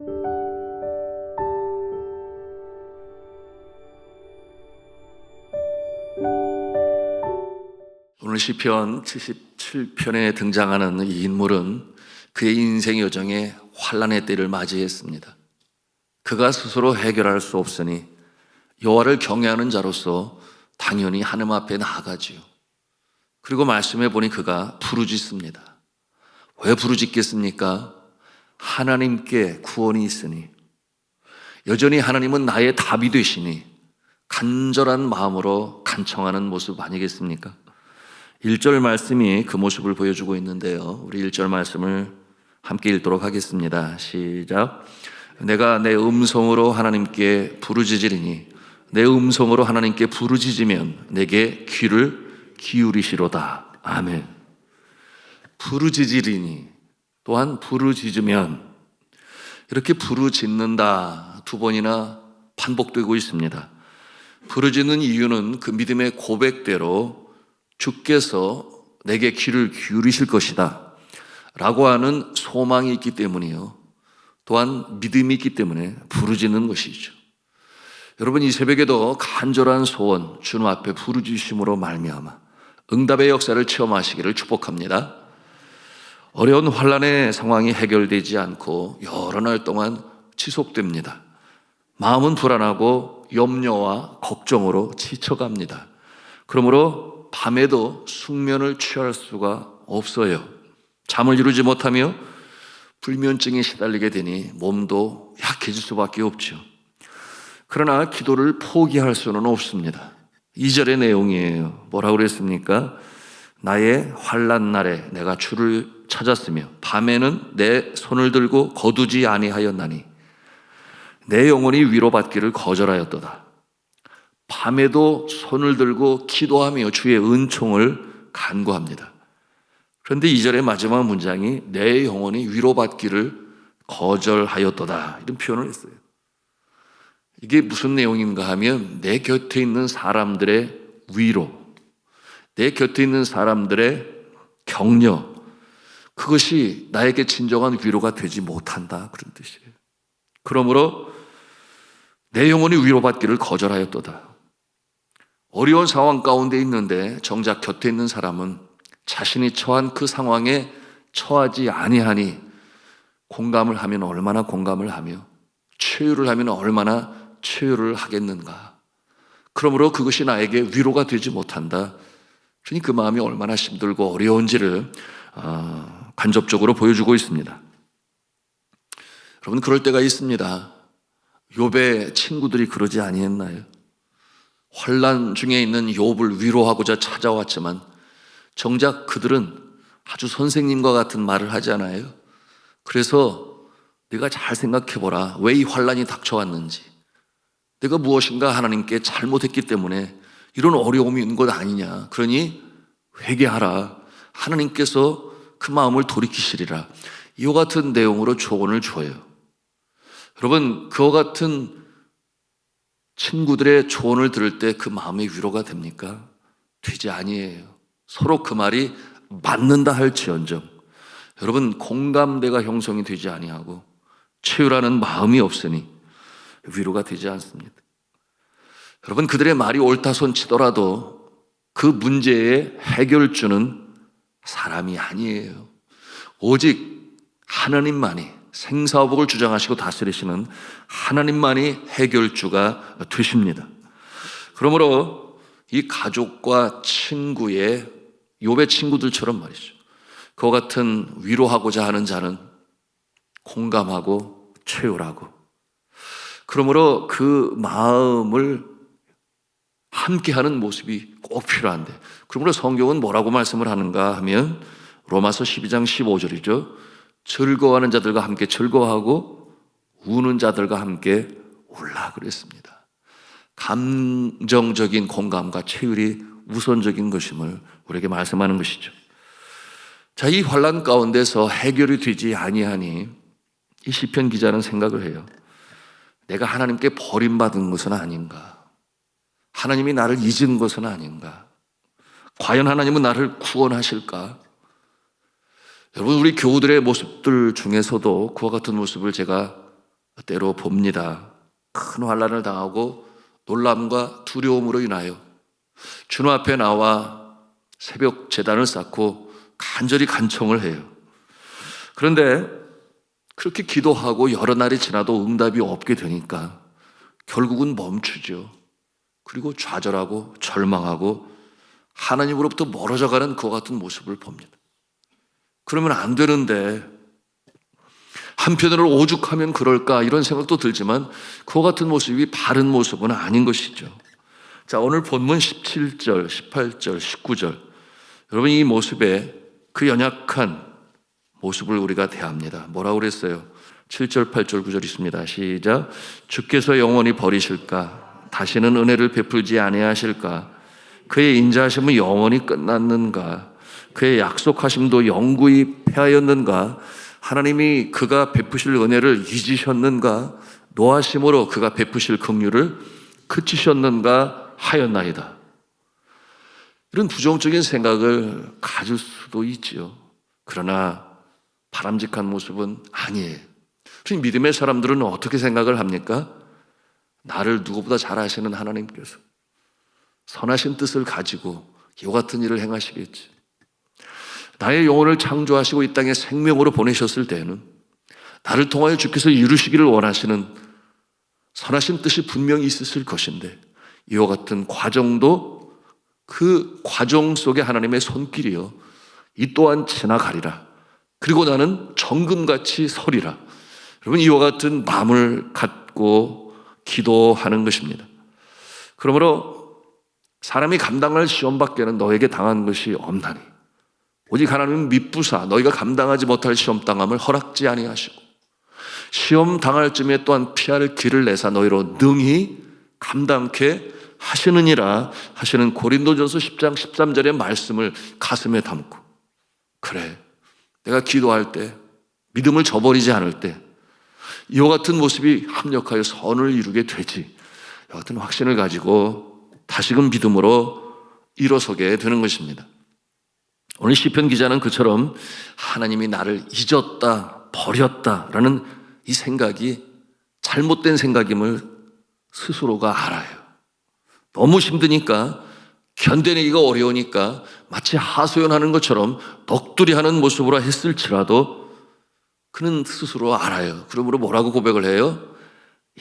오늘 시편 77편에 등장하는 이 인물은 그의 인생 여정에 환난의 때를 맞이했습니다. 그가 스스로 해결할 수 없으니 여호와를 경외하는 자로서 당연히 하나님 앞에 나아가지요. 그리고 말씀해 보니 그가 부르짖습니다. 왜 부르짖겠습니까? 하나님께 구원이 있으니, 여전히 하나님은 나의 답이 되시니 간절한 마음으로 간청하는 모습 아니겠습니까? 1절 말씀이 그 모습을 보여주고 있는데요, 우리 1절 말씀을 함께 읽도록 하겠습니다. 시작. 내가 내 음성으로 하나님께 부르짖으리니 내 음성으로 하나님께 부르짖으면 내게 귀를 기울이시로다. 아멘. 부르짖으리니, 또한 부르짖으면, 이렇게 부르짖는다 두 번이나 반복되고 있습니다. 부르짖는 이유는 그 믿음의 고백대로 주께서 내게 귀를 기울이실 것이다 라고 하는 소망이 있기 때문이요, 또한 믿음이 있기 때문에 부르짖는 것이죠. 여러분, 이 새벽에도 간절한 소원 주님 앞에 부르짖으심으로 말미암아 응답의 역사를 체험하시기를 축복합니다. 어려운 환난의 상황이 해결되지 않고 여러 날 동안 지속됩니다. 마음은 불안하고 염려와 걱정으로 지쳐갑니다. 그러므로 밤에도 숙면을 취할 수가 없어요. 잠을 이루지 못하며 불면증에 시달리게 되니 몸도 약해질 수밖에 없죠. 그러나 기도를 포기할 수는 없습니다. 2절의 내용이에요. 뭐라고 그랬습니까? 나의 환난 날에 내가 주를 찾았으며 밤에는 내 손을 들고 거두지 아니하였나니 내 영혼이 위로받기를 거절하였도다. 밤에도 손을 들고 기도하며 주의 은총을 간구합니다. 그런데 2절의 마지막 문장이 내 영혼이 위로받기를 거절하였도다, 이런 표현을 했어요. 이게 무슨 내용인가 하면 내 곁에 있는 사람들의 위로, 내 곁에 있는 사람들의 격려, 그것이 나에게 진정한 위로가 되지 못한다, 그런 뜻이에요. 그러므로 내 영혼이 위로받기를 거절하였도다. 어려운 상황 가운데 있는데 정작 곁에 있는 사람은 자신이 처한 그 상황에 처하지 아니하니 공감을 하면 얼마나 공감을 하며 치유를 하면 얼마나 치유를 하겠는가. 그러므로 그것이 나에게 위로가 되지 못한다. 그러니 그 마음이 얼마나 힘들고 어려운지를 간접적으로 보여주고 있습니다. 여러분, 그럴 때가 있습니다. 욥의 친구들이 그러지 아니했나요? 환난 중에 있는 욥을 위로하고자 찾아왔지만 정작 그들은 아주 선생님과 같은 말을 하잖아요. 그래서 네가 잘 생각해보라. 왜 이 환난이 닥쳐왔는지, 내가 무엇인가 하나님께 잘못했기 때문에 이런 어려움이 있는 것 아니냐. 그러니 회개하라. 하나님께서 그 마음을 돌이키시리라. 이와 같은 내용으로 조언을 줘요. 여러분, 그와 같은 친구들의 조언을 들을 때 그 마음의 위로가 됩니까? 되지 아니에요. 서로 그 말이 맞는다 할지언정 여러분, 공감대가 형성이 되지 아니하고 치유라는 마음이 없으니 위로가 되지 않습니다. 여러분, 그들의 말이 옳다손 치더라도 그 문제의 해결주는 사람이 아니에요. 오직 하나님만이, 생사복을 주장하시고 다스리시는 하나님만이 해결주가 되십니다. 그러므로 이 가족과 친구의, 욥의 친구들처럼 말이죠, 그와 같은 위로하고자 하는 자는 공감하고 채우라고, 그러므로 그 마음을 함께하는 모습이 꼭 필요한데, 그러므로 성경은 뭐라고 말씀을 하는가 하면 로마서 12장 15절이죠. 즐거워하는 자들과 함께 즐거워하고 우는 자들과 함께 울라 그랬습니다. 감정적인 공감과 체휼이 우선적인 것임을 우리에게 말씀하는 것이죠. 자, 이 환난 가운데서 해결이 되지 아니하니 이 시편 기자는 생각을 해요. 내가 하나님께 버림받은 것은 아닌가? 하나님이 나를 잊은 것은 아닌가? 과연 하나님은 나를 구원하실까? 여러분, 우리 교우들의 모습들 중에서도 그와 같은 모습을 제가 때로 봅니다. 큰 환난을 당하고 놀람과 두려움으로 인하여 주님 앞에 나와 새벽 제단을 쌓고 간절히 간청을 해요. 그런데 그렇게 기도하고 여러 날이 지나도 응답이 없게 되니까 결국은 멈추죠. 그리고 좌절하고 절망하고 하나님으로부터 멀어져가는 그와 같은 모습을 봅니다. 그러면 안 되는데 한편으로 오죽하면 그럴까 이런 생각도 들지만 그와 같은 모습이 바른 모습은 아닌 것이죠. 자, 오늘 본문 17절, 18절, 19절 여러분 이 모습에 그 연약한 모습을 우리가 대합니다. 뭐라고 그랬어요? 7절, 8절, 9절 있습니다. 시작. 주께서 영원히 버리실까? 다시는 은혜를 베풀지 아니하실까? 그의 인자하심은 영원히 끝났는가? 그의 약속하심도 영구히 패하였는가? 하나님이 그가 베푸실 은혜를 잊으셨는가? 노하심으로 그가 베푸실 긍휼을 그치셨는가 하였나이다. 이런 부정적인 생각을 가질 수도 있지요. 그러나 바람직한 모습은 아니에요. 믿음의 사람들은 어떻게 생각을 합니까? 나를 누구보다 잘 아시는 하나님께서 선하신 뜻을 가지고 이와 같은 일을 행하시겠지. 나의 영혼을 창조하시고 이 땅에 생명으로 보내셨을 때에는 나를 통하여 주께서 이루시기를 원하시는 선하신 뜻이 분명히 있으실 것인데 이와 같은 과정도 그 과정 속에 하나님의 손길이요 이 또한 지나가리라. 그리고 나는 정금같이 서리라. 여러분 이와 같은 마음을 갖고 기도하는 것입니다. 그러므로 사람이 감당할 시험밖에는 너에게 당한 것이 없나니 오직 하나님은 미쁘사 너희가 감당하지 못할 시험 당함을 허락지 아니하시고 시험 당할 쯤에 또한 피할 길을 내사 너희로 능히 감당케 하시느니라 하시는 고린도전서 10장 13절의 말씀을 가슴에 담고 그래 내가 기도할 때 믿음을 저버리지 않을 때 이와 같은 모습이 합력하여 선을 이루게 되지 이와 같은 확신을 가지고 다시금 믿음으로 일어서게 되는 것입니다. 오늘 시편 기자는 그처럼 하나님이 나를 잊었다 버렸다라는 이 생각이 잘못된 생각임을 스스로가 알아요. 너무 힘드니까 견뎌내기가 어려우니까 마치 하소연하는 것처럼 넋두리 하는 모습으로 했을지라도 그는 스스로 알아요. 그러므로 뭐라고 고백을 해요?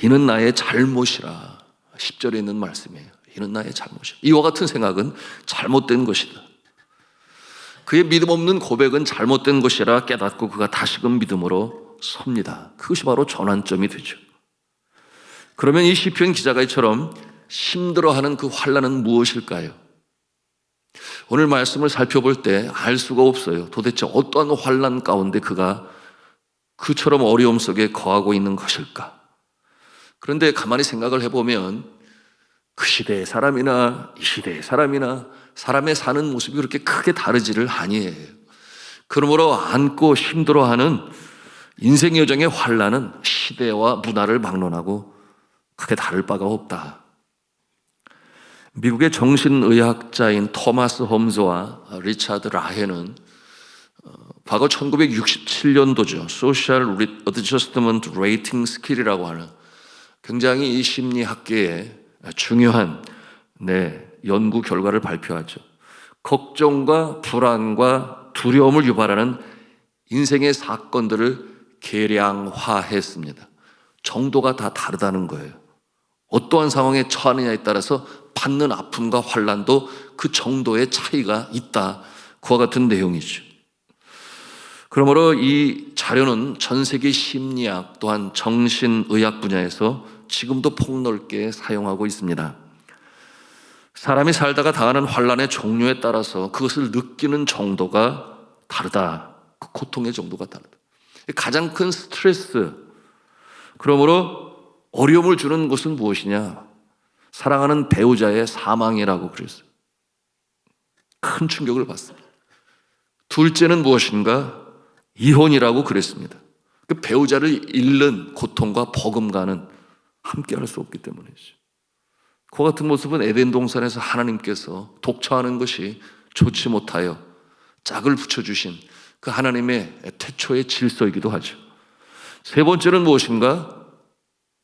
이는 나의 잘못이라. 10절에 있는 말씀이에요. 이는 나의 잘못이라. 이와 같은 생각은 잘못된 것이다. 그의 믿음 없는 고백은 잘못된 것이라 깨닫고 그가 다시금 믿음으로 섭니다. 그것이 바로 전환점이 되죠. 그러면 이 시편 기자가 이처럼 힘들어하는 그 환난은 무엇일까요? 오늘 말씀을 살펴볼 때 알 수가 없어요. 도대체 어떠한 환난 가운데 그가 그처럼 어려움 속에 거하고 있는 것일까? 그런데 가만히 생각을 해보면 그 시대의 사람이나 이 시대의 사람이나 사람의 사는 모습이 그렇게 크게 다르지를 아니에요. 그러므로 안고 힘들어하는 인생 여정의 환난은 시대와 문화를 막론하고 크게 다를 바가 없다. 미국의 정신의학자인 토마스 홈즈와 리차드 라헤는 과거 1967년도죠. Social Adjustment Rating Skill이라고 하는 굉장히 이 심리학계의 중요한 연구 결과를 발표하죠. 걱정과 불안과 두려움을 유발하는 인생의 사건들을 계량화했습니다. 정도가 다 다르다는 거예요. 어떠한 상황에 처하느냐에 따라서 받는 아픔과 환난도 그 정도의 차이가 있다. 그와 같은 내용이죠. 그러므로 이 자료는 전 세계 심리학 또한 정신의학 분야에서 지금도 폭넓게 사용하고 있습니다. 사람이 살다가 당하는 환난의 종류에 따라서 그것을 느끼는 정도가 다르다. 그 고통의 정도가 다르다. 가장 큰 스트레스, 그러므로 어려움을 주는 것은 무엇이냐? 사랑하는 배우자의 사망이라고 그랬어요. 큰 충격을 받습니다. 둘째는 무엇인가? 이혼이라고 그랬습니다. 그 배우자를 잃는 고통과 버금가는 함께할 수 없기 때문이죠. 그 같은 모습은 에덴 동산에서 하나님께서 독처하는 것이 좋지 못하여 짝을 붙여주신 그 하나님의 태초의 질서이기도 하죠. 세 번째는 무엇인가?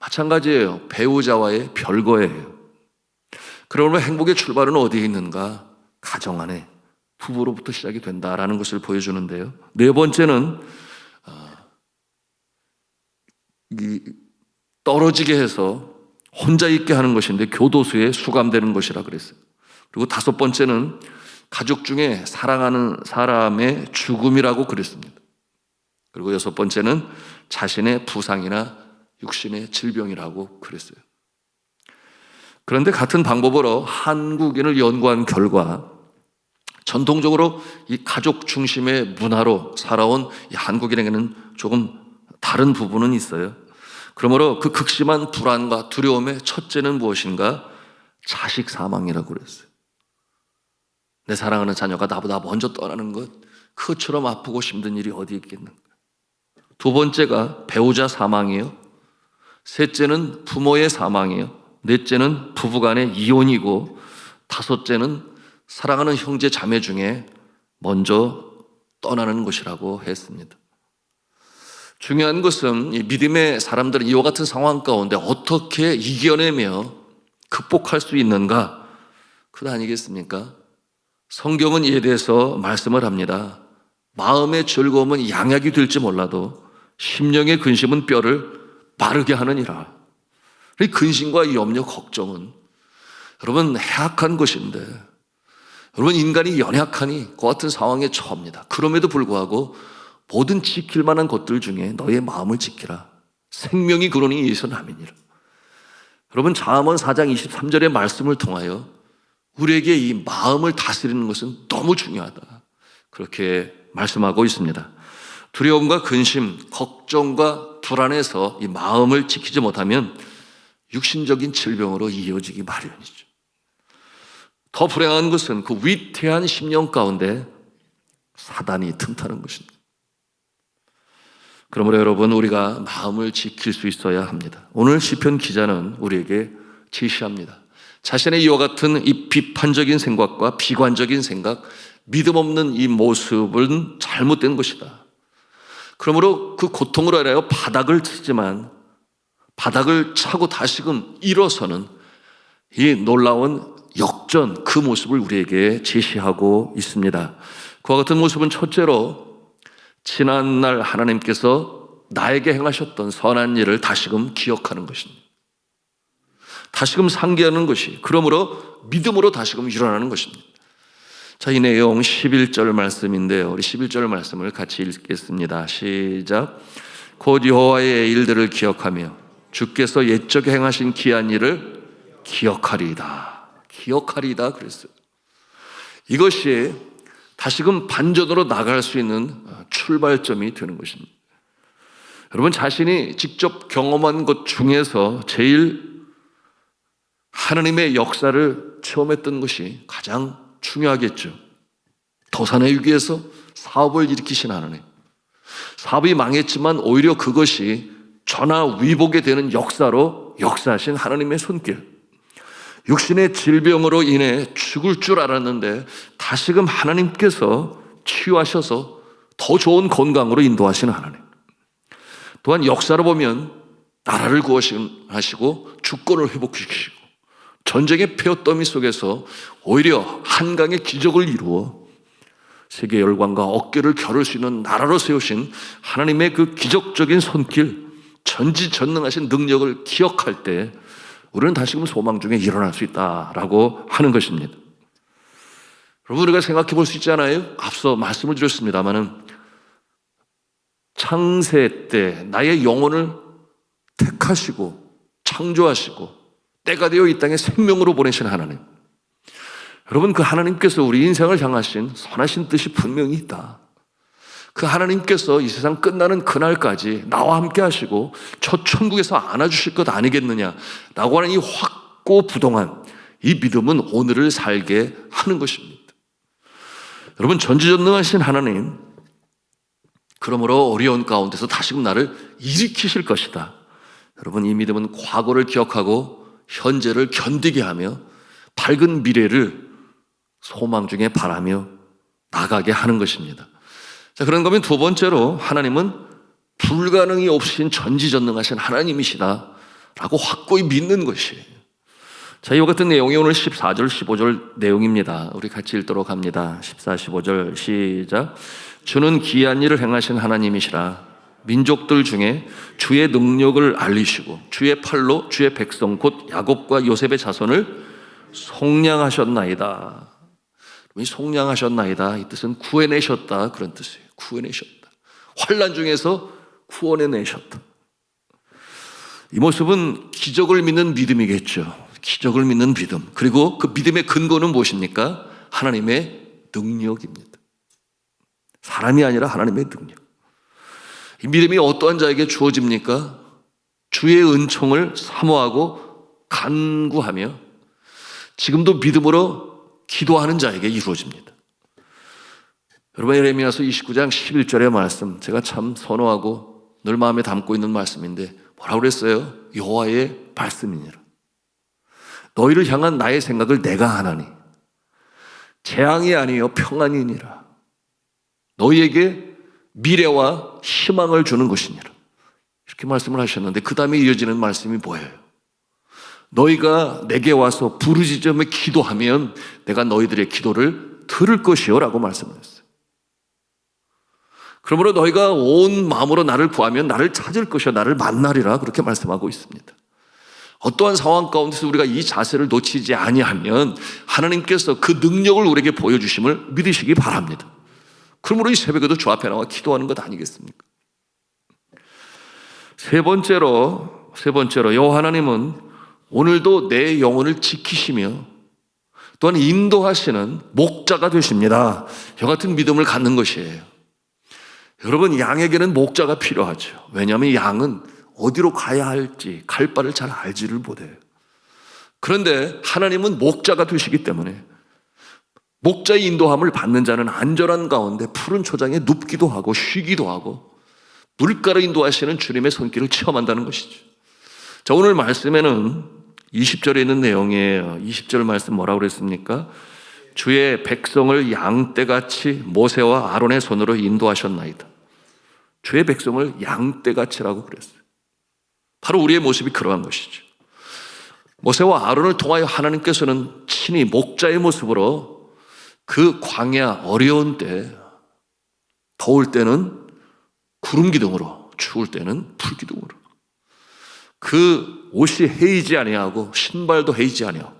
마찬가지예요. 배우자와의 별거예요. 그러면 행복의 출발은 어디에 있는가? 가정 안에, 부부로부터 시작이 된다라는 것을 보여주는데요. 네 번째는 떨어지게 해서 혼자 있게 하는 것인데 교도소에 수감되는 것이라 그랬어요. 그리고 다섯 번째는 가족 중에 사랑하는 사람의 죽음이라고 그랬습니다. 그리고 여섯 번째는 자신의 부상이나 육신의 질병이라고 그랬어요. 그런데 같은 방법으로 한국인을 연구한 결과 전통적으로 이 가족 중심의 문화로 살아온 이 한국인에게는 조금 다른 부분은 있어요. 그러므로 그 극심한 불안과 두려움의 첫째는 무엇인가? 자식 사망이라고 그랬어요. 내 사랑하는 자녀가 나보다 먼저 떠나는 것, 그것처럼 아프고 힘든 일이 어디 있겠는가? 두 번째가 배우자 사망이에요. 셋째는 부모의 사망이에요. 넷째는 부부간의 이혼이고, 다섯째는 사랑하는 형제 자매 중에 먼저 떠나는 것이라고 했습니다. 중요한 것은 이 믿음의 사람들은 이와 같은 상황 가운데 어떻게 이겨내며 극복할 수 있는가? 그거 아니겠습니까? 성경은 이에 대해서 말씀을 합니다. 마음의 즐거움은 양약이 될지 몰라도 심령의 근심은 뼈를 마르게 하느니라. 이 근심과 염려, 걱정은 여러분 해악한 것인데, 여러분 인간이 연약하니 그 같은 상황에 처합니다. 그럼에도 불구하고 모든 지킬 만한 것들 중에 너의 마음을 지키라. 생명이 그러니 예수 남이니라. 여러분 잠언 4장 23절의 말씀을 통하여 우리에게 이 마음을 다스리는 것은 너무 중요하다, 그렇게 말씀하고 있습니다. 두려움과 근심, 걱정과 불안에서 이 마음을 지키지 못하면 육신적인 질병으로 이어지기 마련이죠. 더 불행한 것은 그 위태한 심령 가운데 사단이 틈타는 것입니다. 그러므로 여러분 우리가 마음을 지킬 수 있어야 합니다. 오늘 시편 기자는 우리에게 제시합니다. 자신의 이와 같은 이 비판적인 생각과 비관적인 생각, 믿음 없는 이 모습은 잘못된 것이다. 그러므로 그 고통으로 인하여 바닥을 치지만 바닥을 차고 다시금 일어서는 이 놀라운 역전, 그 모습을 우리에게 제시하고 있습니다. 그와 같은 모습은 첫째로 지난날 하나님께서 나에게 행하셨던 선한 일을 다시금 기억하는 것입니다. 다시금 상기하는 것이, 그러므로 믿음으로 다시금 일어나는 것입니다. 자, 이 내용 11절 말씀인데요. 우리 11절 말씀을 같이 읽겠습니다. 시작. 곧 여호와의 일들을 기억하며 주께서 옛적에 행하신 귀한 일을 기억하리이다. 기억하리이다 그랬어요. 이것이 다시금 반전으로 나갈 수 있는 출발점이 되는 것입니다. 여러분 자신이 직접 경험한 것 중에서 제일 하나님의 역사를 체험했던 것이 가장 중요하겠죠. 도산의 위기에서 사업을 일으키신 하나님, 사업이 망했지만 오히려 그것이 전화위복이 되는 역사로 역사하신 하나님의 손길, 육신의 질병으로 인해 죽을 줄 알았는데 다시금 하나님께서 치유하셔서 더 좋은 건강으로 인도하시는 하나님, 또한 역사로 보면 나라를 구하시고 주권을 회복시키시고 전쟁의 폐허더미 속에서 오히려 한강의 기적을 이루어 세계 열강과 어깨를 겨룰 수 있는 나라로 세우신 하나님의 그 기적적인 손길, 전지전능하신 능력을 기억할 때 우리는 다시금 소망 중에 일어날 수 있다라고 하는 것입니다. 여러분 우리가 생각해 볼 수 있잖아요. 앞서 말씀을 드렸습니다마는 창세 때 나의 영혼을 택하시고 창조하시고 때가 되어 이 땅에 생명으로 보내신 하나님, 여러분 그 하나님께서 우리 인생을 향하신 선하신 뜻이 분명히 있다. 그 하나님께서 이 세상 끝나는 그날까지 나와 함께 하시고 저 천국에서 안아주실 것 아니겠느냐라고 하는 이 확고부동한 이 믿음은 오늘을 살게 하는 것입니다. 여러분 전지전능하신 하나님, 그러므로 어려운 가운데서 다시금 나를 일으키실 것이다. 여러분 이 믿음은 과거를 기억하고 현재를 견디게 하며 밝은 미래를 소망 중에 바라며 나가게 하는 것입니다. 자, 그런 거면 두 번째로 하나님은 불가능이 없으신 전지전능하신 하나님이시다 라고 확고히 믿는 것이에요. 자, 이와 같은 내용이 오늘 14절, 15절 내용입니다. 우리 같이 읽도록 합니다. 14, 15절 시작. 주는 기이한 일을 행하신 하나님이시라. 민족들 중에 주의 능력을 알리시고 주의 팔로 주의 백성 곧 야곱과 요셉의 자손을 속량하셨나이다. 이 속량하셨나이다, 이 뜻은 구해내셨다, 그런 뜻이에요. 구해내셨다. 환난 중에서 구원해내셨다. 이 모습은 기적을 믿는 믿음이겠죠. 기적을 믿는 믿음. 그리고 그 믿음의 근거는 무엇입니까? 하나님의 능력입니다. 사람이 아니라 하나님의 능력. 이 믿음이 어떠한 자에게 주어집니까? 주의 은총을 사모하고 간구하며 지금도 믿음으로 기도하는 자에게 이루어집니다. 여러분, 예레미야서 29장 11절의 말씀, 제가 참 선호하고 늘 마음에 담고 있는 말씀인데 뭐라고 그랬어요? 여호와의 말씀이니라. 너희를 향한 나의 생각을 내가 하나니 재앙이 아니요 평안이니라. 너희에게 미래와 희망을 주는 것이니라. 이렇게 말씀을 하셨는데 그 다음에 이어지는 말씀이 뭐예요? 너희가 내게 와서 부르짖으며 기도하면 내가 너희들의 기도를 들을 것이요 라고 말씀을 했어요. 그러므로 너희가 온 마음으로 나를 구하면 나를 찾을 것이요 나를 만나리라, 그렇게 말씀하고 있습니다. 어떠한 상황 가운데서 우리가 이 자세를 놓치지 아니하면 하나님께서 그 능력을 우리에게 보여주심을 믿으시기 바랍니다. 그러므로 이 새벽에도 주 앞에 나와 기도하는 것 아니겠습니까? 세 번째로 여호와 하나님은 오늘도 내 영혼을 지키시며 또한 인도하시는 목자가 되십니다. 이와 같은 믿음을 갖는 것이에요. 여러분, 양에게는 목자가 필요하죠. 왜냐하면 양은 어디로 가야 할지 갈 바를 잘 알지를 못해요. 그런데 하나님은 목자가 되시기 때문에 목자의 인도함을 받는 자는 안전한 가운데 푸른 초장에 눕기도 하고 쉬기도 하고 물가로 인도하시는 주님의 손길을 체험한다는 것이죠. 자, 오늘 말씀에는 20절에 있는 내용이에요. 20절 말씀 뭐라고 그랬습니까? 주의 백성을 양떼같이 모세와 아론의 손으로 인도하셨나이다. 주의 백성을 양떼같이라고 그랬어요. 바로 우리의 모습이 그러한 것이죠. 모세와 아론을 통하여 하나님께서는 친히 목자의 모습으로 그 광야 어려운 때, 더울 때는 구름 기둥으로, 추울 때는 불 기둥으로, 그 옷이 헤이지 아니하고 신발도 헤이지 아니하고,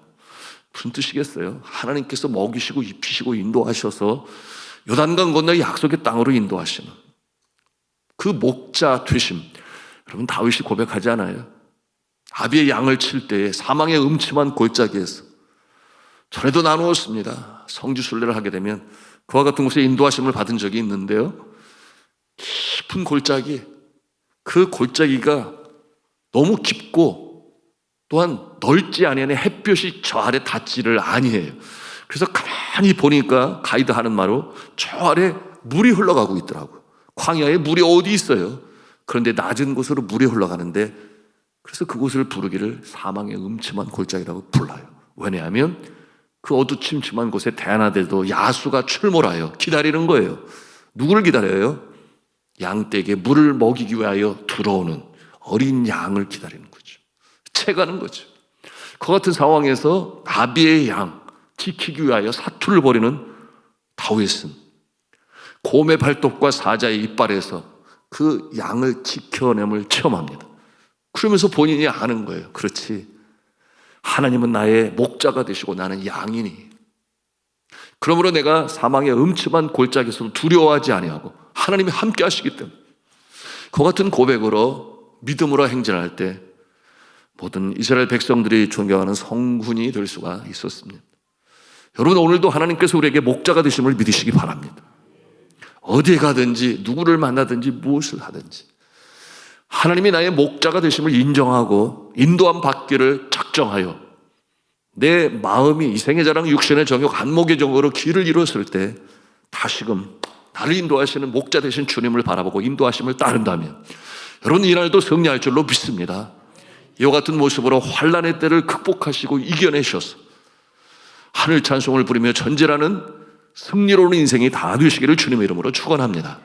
무슨 뜻이겠어요? 하나님께서 먹이시고 입히시고 인도하셔서 요단강 건너 약속의 땅으로 인도하시는 그 목자 되심. 여러분, 다윗이 고백하지 않아요? 아비의 양을 칠 때에 사망의 음침한 골짜기에서 전에도 나누었습니다. 성지순례를 하게 되면 그와 같은 곳에 인도하심을 받은 적이 있는데요, 깊은 골짜기, 그 골짜기가 너무 깊고 또한 넓지 아니하니 햇볕이 저 아래 닿지를 아니해요. 그래서 가만히 보니까 가이드 하는 말로 저 아래 물이 흘러가고 있더라고요. 광야에 물이 어디 있어요? 그런데 낮은 곳으로 물이 흘러가는데, 그래서 그곳을 부르기를 사망의 음침한 골짜기라고 불러요. 왜냐하면 그 어두침침한 곳에 대안아들도 야수가 출몰하여 기다리는 거예요. 누구를 기다려요? 양떼에게 물을 먹이기 위하여 들어오는 어린 양을 기다리는 거죠. 채가는 거죠. 그 같은 상황에서 아비의 양 지키기 위하여 사투를 벌이는 다윗은 곰의 발톱과 사자의 이빨에서 그 양을 지켜냄을 체험합니다. 그러면서 본인이 아는 거예요. 그렇지, 하나님은 나의 목자가 되시고 나는 양이니, 그러므로 내가 사망의 음침한 골짜기에서도 두려워하지 아니하고 하나님이 함께 하시기 때문에, 그 같은 고백으로 믿음으로 행진할 때 모든 이스라엘 백성들이 존경하는 성군이 될 수가 있었습니다. 여러분, 오늘도 하나님께서 우리에게 목자가 되심을 믿으시기 바랍니다. 어디에 가든지 누구를 만나든지 무엇을 하든지 하나님이 나의 목자가 되심을 인정하고 인도함 받기를 작정하여 내 마음이 이생의 자랑 육신의 정욕 안목의 정욕으로 길을 잃었을 때 다시금 나를 인도하시는 목자 되신 주님을 바라보고 인도하심을 따른다면 여러분, 이날도 승리할 줄로 믿습니다. 이와 같은 모습으로 환난의 때를 극복하시고 이겨내셔서 하늘 찬송을 부리며 전제라는 승리로운 인생이 다 되시기를 주님의 이름으로 축원합니다.